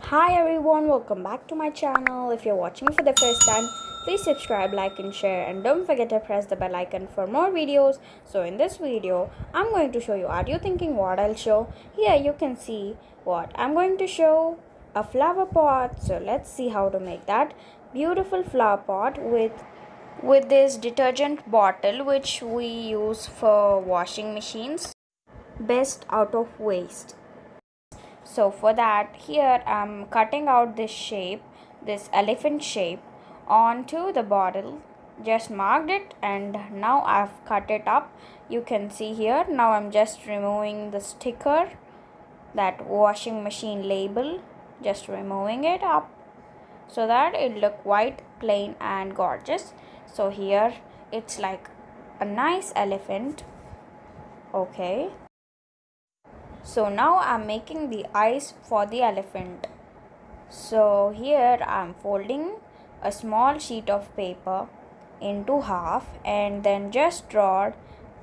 Hi everyone, welcome back to my channel. If you're watching for the first time, please subscribe, like and share, and don't forget to press the bell icon for more videos. So in this video, I'm going to show you, are you thinking what I'll show? Here you can see what I'm going to show, a flower pot. So let's see how to make that beautiful flower pot with this detergent bottle which we use for washing machines. Best out of waste. So for that, here I'm cutting out this shape, this elephant shape onto the bottle. Just marked it and now I've cut it up. You can see here. Now I'm just removing the sticker, that washing machine label, just removing it up so that it look white, plain and gorgeous. So here it's like a nice elephant. Okay. So now I'm making the eyes for the elephant. So here I'm folding a small sheet of paper into half and then just draw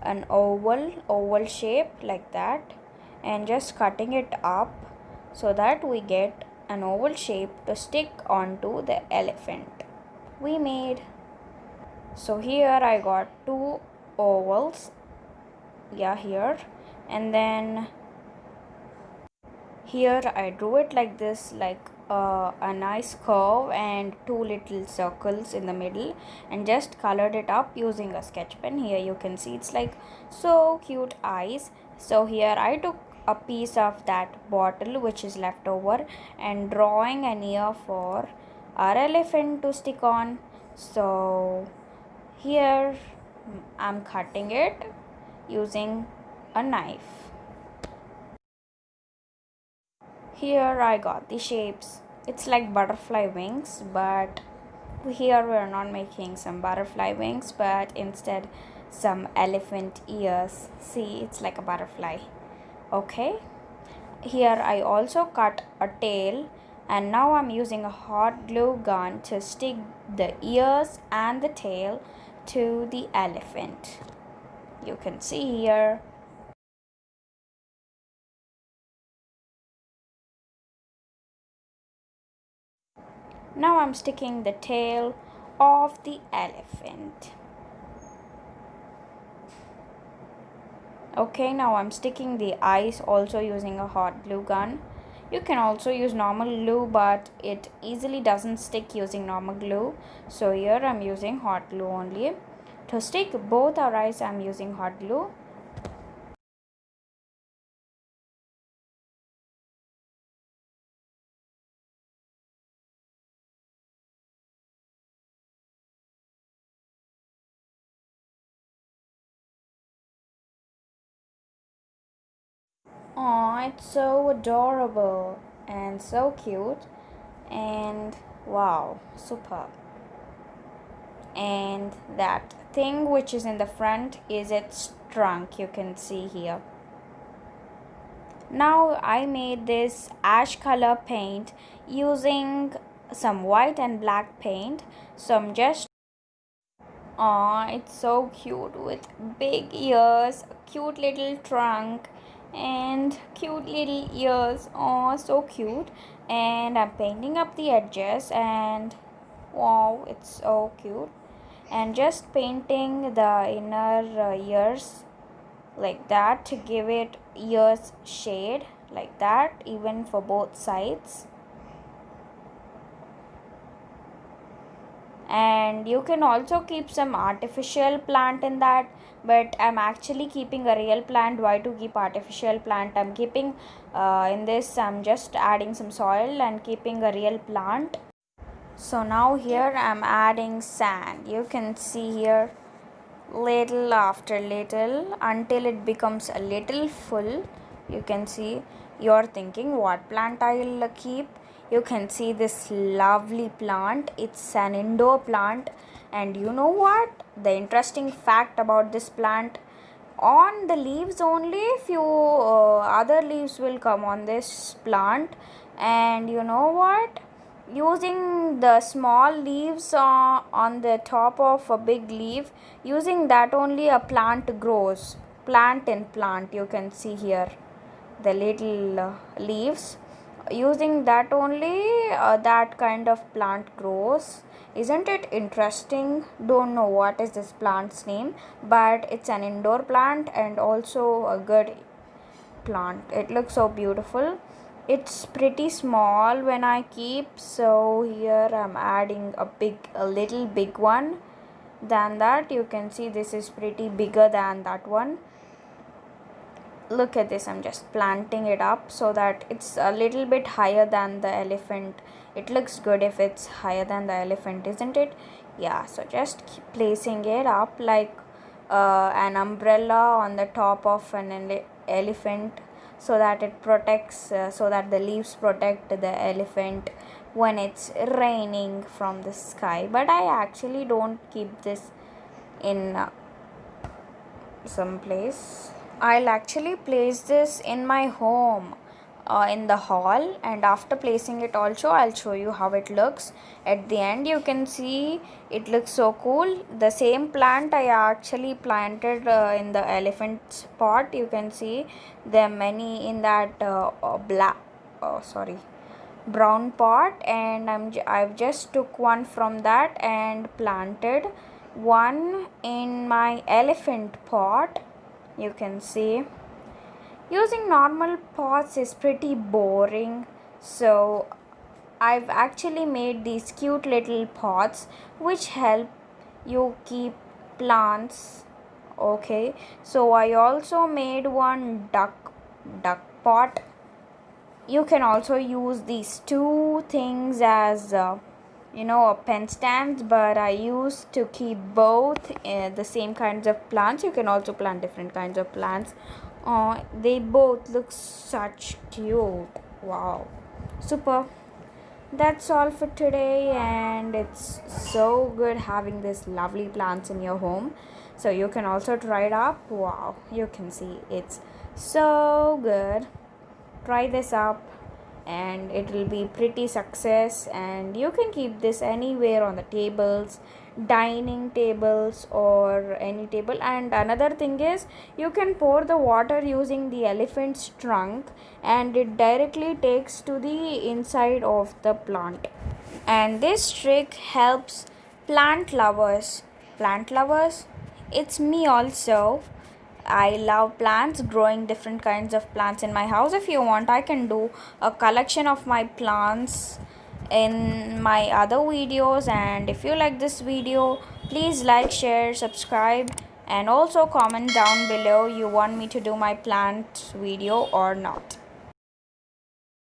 an oval shape like that and just cutting it up so that we get an oval shape to stick onto the elephant we made. So here I got two ovals, yeah, here, and then here I drew it like this, like a nice curve and two little circles in the middle, and just colored it up using a sketch pen. Here you can see it's like so cute eyes. So here I took a piece of that bottle which is left over and drawing an ear for our elephant to stick on. So here I'm cutting it using a knife. Here I got the shapes. It's like butterfly wings, but here we're not making some butterfly wings, but instead some elephant ears. See, it's like a butterfly. Okay. Here I also cut a tail, and now I'm using a hot glue gun to stick the ears and the tail to the elephant. You can see here. Now I'm sticking the tail of the elephant. Okay, now I'm sticking the eyes also using a hot glue gun. You can also use normal glue, but it easily doesn't stick using normal glue. So here I'm using hot glue only. To stick both our eyes, I'm using hot glue. Aw, it's so adorable and so cute. And wow, superb. And that thing which is in the front is its trunk, you can see here. Now I made this ash color paint using some white and black paint. So I'm just, aw, it's so cute with big ears, cute little trunk and cute little ears. Aw, so cute. And I'm painting up the edges and wow, it's so cute. And just painting the inner ears like that to give it ears shade like that, even for both sides. And you can also keep some artificial plant in that, but I'm actually keeping a real plant. Why to keep artificial plant? I'm keeping in this, I'm just adding some soil and keeping a real plant. So now here I'm adding sand. You can see here, little after little, until it becomes a little full. You can see, you're thinking what plant I'll keep. You can see this lovely plant. It's an indoor plant, and you know what, the interesting fact about this plant, on the leaves only few other leaves will come on this plant. And you know what, using the small leaves on the top of a big leaf, using that only a plant grows, plant in plant. You can see here the little leaves using that only that kind of plant grows. Isn't it interesting? Don't know what is this plant's name, but it's an indoor plant and also a good plant. It looks so beautiful. It's pretty small when I keep, so here I'm adding a little big one than that. You can see this is pretty bigger than that one. Look at this, I'm just planting it up so that it's a little bit higher than the elephant. It looks good if it's higher than the elephant, isn't it? Yeah, so just keep placing it up like an umbrella on the top of an elephant, so that it protects, so that the leaves protect the elephant when it's raining from the sky. But I actually don't keep this in some place. I'll actually place this in my home, in the hall, and after placing it also I'll show you how it looks at the end. You can see it looks so cool. The same plant I actually planted in the elephant pot. You can see there are many in that brown pot, and I've just took one from that and planted one in my elephant pot. You can see using normal pots is pretty boring, so I've actually made these cute little pots which help you keep plants. Okay, so I also made one duck pot. You can also use these two things as pen stands, but I used to keep both the same kinds of plants. You can also plant different kinds of plants. They both look such cute. Wow, super. That's all for today, and it's so good having this lovely plants in your home. So you can also try it up. Wow, you can see it's so good. Try this up and it will be pretty success, and you can keep this anywhere on the tables, dining tables, or any table. And another thing is, you can pour the water using the elephant's trunk, and it directly takes to the inside of the plant. And this trick helps plant lovers. It's me also. I love plants, growing different kinds of plants in my house. If you want, I can do a collection of my plants in my other videos. And if you like this video, please like, share, subscribe, and also comment down below you want me to do my plant video or not.